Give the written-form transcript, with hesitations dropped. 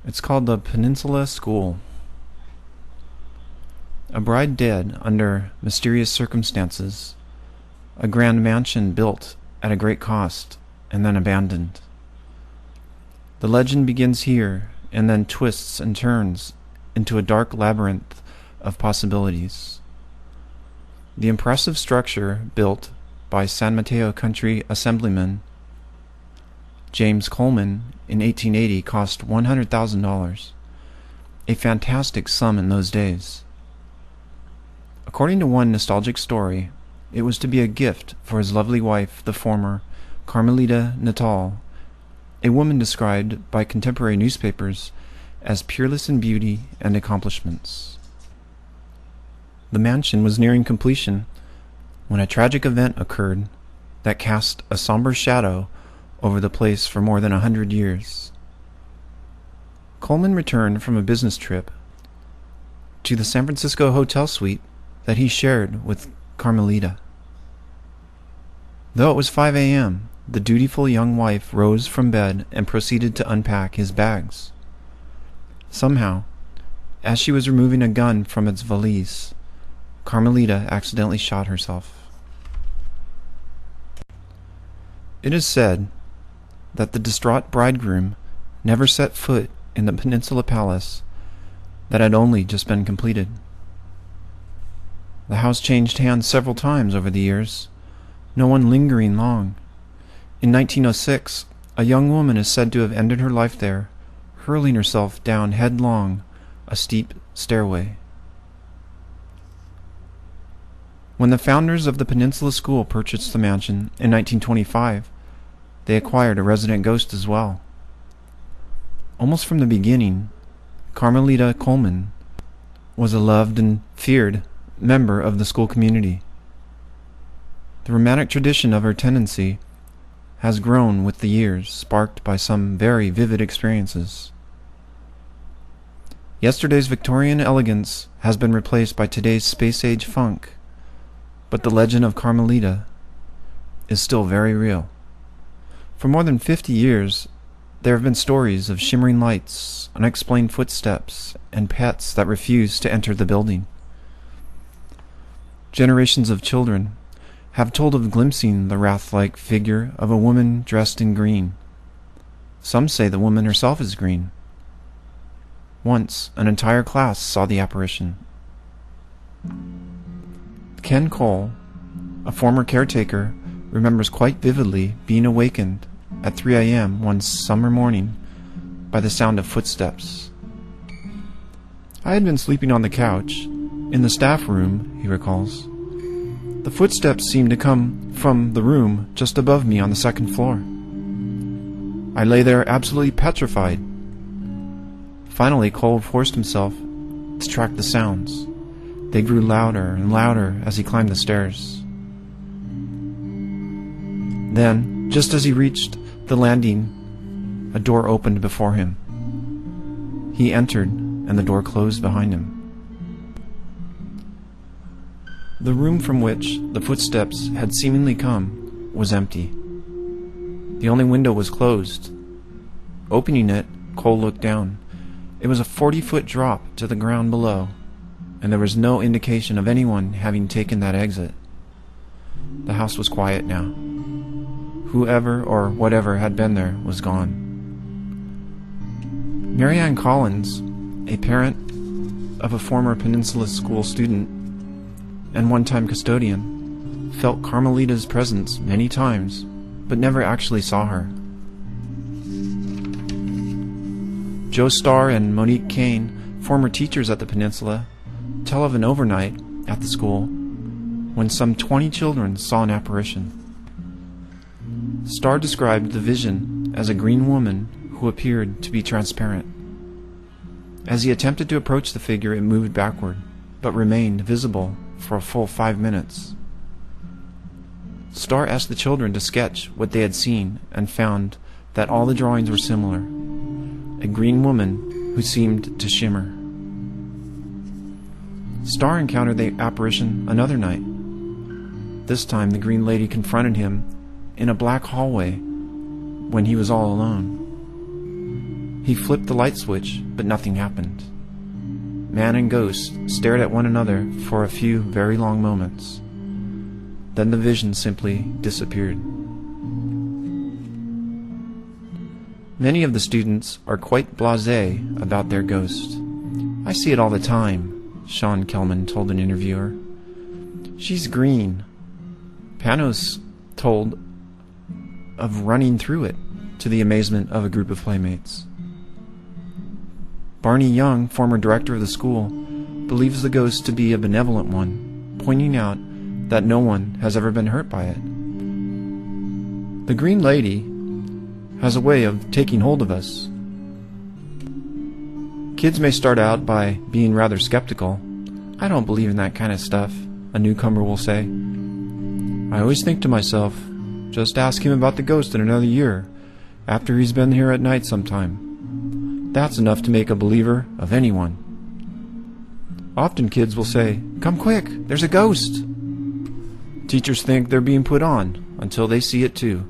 It's called the Peninsula School. A bride dead under mysterious circumstances, a grand mansion built at a great cost and then abandoned. The legend begins here and then twists and turns into a dark labyrinth of possibilities. The impressive structure built by San Mateo Country Assemblyman James Coleman in 1880 cost $100,000, a fantastic sum in those days. According to one nostalgic story, it was to be a gift for his lovely wife, the former Carmelita Natal, a woman described by contemporary newspapers as peerless in beauty and accomplishments. The mansion was nearing completion when a tragic event occurred that cast a somber shadow over the place for more than 100 years. Coleman returned from a business trip to the San Francisco hotel suite that he shared with Carmelita. Though it was 5 a.m., the dutiful young wife rose from bed and proceeded to unpack his bags. Somehow, as she was removing a gun from its valise, Carmelita accidentally shot herself. It is said that the distraught bridegroom never set foot in the Peninsula Palace that had only just been completed. The house changed hands several times over the years, no one lingering long. In 1906, a young woman is said to have ended her life there, hurling herself down headlong a steep stairway. When the founders of the Peninsula School purchased the mansion in 1925, they acquired a resident ghost as well. Almost from the beginning, Carmelita Coleman was a loved and feared member of the school community. The romantic tradition of her tenancy has grown with the years, sparked by some very vivid experiences. Yesterday's Victorian elegance has been replaced by today's space-age funk, but the legend of Carmelita is still very real. For more than 50 years, there have been stories of shimmering lights, unexplained footsteps, and pets that refuse to enter the building. Generations of children have told of glimpsing the wraith-like figure of a woman dressed in green. Some say the woman herself is green. Once, an entire class saw the apparition. Ken Cole, a former caretaker, remembers quite vividly being awakened at 3 a.m. one summer morning by the sound of footsteps. I had been sleeping on the couch in the staff room, he recalls. The footsteps seemed to come from the room just above me on the second floor. I lay there absolutely petrified. Finally, Cole forced himself to track the sounds. They grew louder and louder as he climbed the stairs. Then, just as he reached the landing, a door opened before him. He entered, and the door closed behind him. The room from which the footsteps had seemingly come was empty. The only window was closed. Opening it, Cole looked down. It was a 40-foot drop to the ground below, and there was no indication of anyone having taken that exit. The house was quiet now. Whoever or whatever had been there was gone. Marianne Collins, a parent of a former Peninsula School student and one-time custodian, felt Carmelita's presence many times, but never actually saw her. Joe Starr and Monique Kane, former teachers at the Peninsula, tell of an overnight at the school when some 20 children saw an apparition. Starr described the vision as a green woman who appeared to be transparent. As he attempted to approach the figure, it moved backward, but remained visible for a full 5 minutes. Starr asked the children to sketch what they had seen and found that all the drawings were similar. A green woman who seemed to shimmer. Starr encountered the apparition another night. This time the green lady confronted him in a black hallway when he was all alone. He flipped the light switch, but nothing happened. Man and ghost stared at one another for a few very long moments. Then the vision simply disappeared. Many of the students are quite blasé about their ghost. "I see it all the time," Sean Kelman told an interviewer. "She's green." Panos told of running through it, to the amazement of a group of playmates. Barney Young, former director of the school, believes the ghost to be a benevolent one, pointing out that no one has ever been hurt by it. "The Green Lady has a way of taking hold of us. Kids may start out by being rather skeptical. 'I don't believe in that kind of stuff,' a newcomer will say. 'I always think to myself, just ask him about the ghost in another year, after he's been here at night sometime. That's enough to make a believer of anyone.' Often kids will say, 'Come quick, there's a ghost.' Teachers think they're being put on until they see it too.